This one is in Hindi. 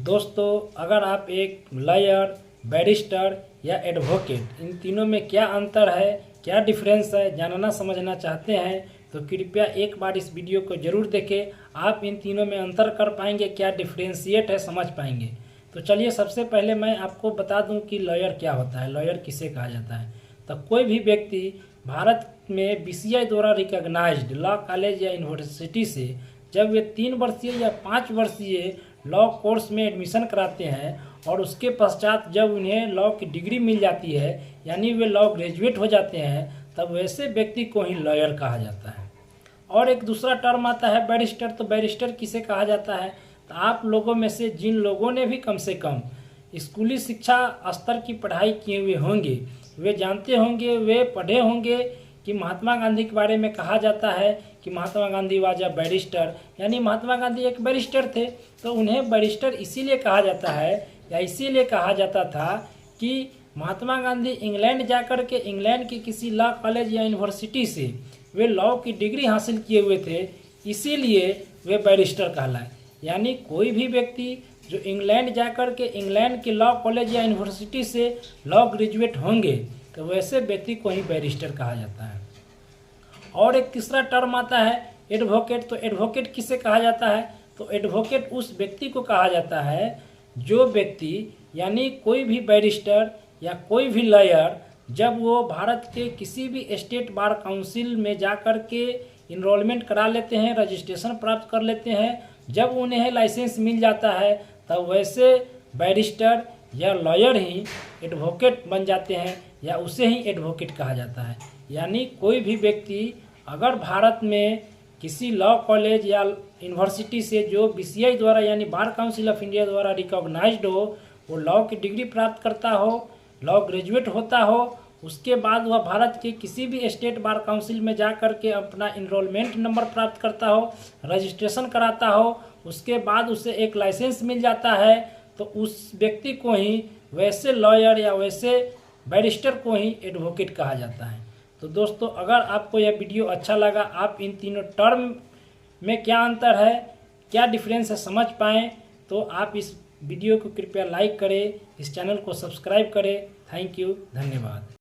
दोस्तों, अगर आप एक लॉयर, बैरिस्टर या एडवोकेट इन तीनों में क्या अंतर है, क्या डिफरेंस है, जानना समझना चाहते हैं तो कृपया एक बार इस वीडियो को ज़रूर देखें। आप इन तीनों में अंतर कर पाएंगे, क्या डिफरेंशिएट है समझ पाएंगे। तो चलिए सबसे पहले मैं आपको बता दूं कि लॉयर क्या होता है, लॉयर किसे कहा जाता है। तो कोई भी व्यक्ति भारत में बीसीआई द्वारा रिकॉग्नाइज्ड लॉ कॉलेज या यूनिवर्सिटी से जब वे 3 वर्षीय या 5 वर्षीय लॉ कोर्स में एडमिशन कराते हैं और उसके पश्चात जब उन्हें लॉ की डिग्री मिल जाती है यानी वे लॉ ग्रेजुएट हो जाते हैं, तब वैसे व्यक्ति को ही लॉयर कहा जाता है। और एक दूसरा टर्म आता है बैरिस्टर। तो बैरिस्टर किसे कहा जाता है, तो आप लोगों में से जिन लोगों ने भी कम से कम स्कूली शिक्षा स्तर की पढ़ाई किए हुए होंगे वे जानते होंगे, वे पढ़े होंगे कि महात्मा गांधी के बारे में कहा जाता है कि Mahatma Gandhi was a barrister, यानी महात्मा गांधी एक बैरिस्टर थे। तो उन्हें बैरिस्टर इसीलिए कहा जाता है या इसीलिए कहा जाता था कि महात्मा गांधी इंग्लैंड जाकर के इंग्लैंड के किसी लॉ कॉलेज या यूनिवर्सिटी से वे लॉ की डिग्री हासिल किए हुए थे, इसीलिए वे बैरिस्टर कहलाए। यानी कोई भी व्यक्ति जो इंग्लैंड जाकर के इंग्लैंड के लॉ कॉलेज या यूनिवर्सिटी से लॉ ग्रेजुएट होंगे तो वैसे व्यक्ति को ही बैरिस्टर कहा जाता है। और एक तीसरा टर्म आता है एडवोकेट। तो एडवोकेट किसे कहा जाता है, तो एडवोकेट उस व्यक्ति को कहा जाता है जो व्यक्ति यानी कोई भी बैरिस्टर या कोई भी लॉयर जब वो भारत के किसी भी स्टेट बार काउंसिल में जा कर के इनरोलमेंट करा लेते हैं, रजिस्ट्रेशन प्राप्त कर लेते हैं, जब उन्हें लाइसेंस मिल जाता है तब वैसे बैरिस्टर या लॉयर ही एडवोकेट बन जाते हैं या उसे ही एडवोकेट कहा जाता है। यानी कोई भी व्यक्ति अगर भारत में किसी लॉ कॉलेज या यूनिवर्सिटी से जो बीसीआई द्वारा यानी बार काउंसिल ऑफ इंडिया द्वारा रिकॉग्नाइज्ड हो, वो लॉ की डिग्री प्राप्त करता हो, लॉ ग्रेजुएट होता हो, उसके बाद वह भारत के किसी भी स्टेट बार काउंसिल में जा कर के अपना इनरोलमेंट नंबर प्राप्त करता हो, रजिस्ट्रेशन कराता हो, उसके बाद उसे एक लाइसेंस मिल जाता है, तो उस व्यक्ति को ही वैसे लॉयर या वैसे बैरिस्टर को ही एडवोकेट कहा जाता है। तो दोस्तों, अगर आपको यह वीडियो अच्छा लगा, आप इन तीनों टर्म में क्या अंतर है, क्या डिफरेंस है समझ पाएँ, तो आप इस वीडियो को कृपया लाइक करें, इस चैनल को सब्सक्राइब करें। थैंक यू, धन्यवाद।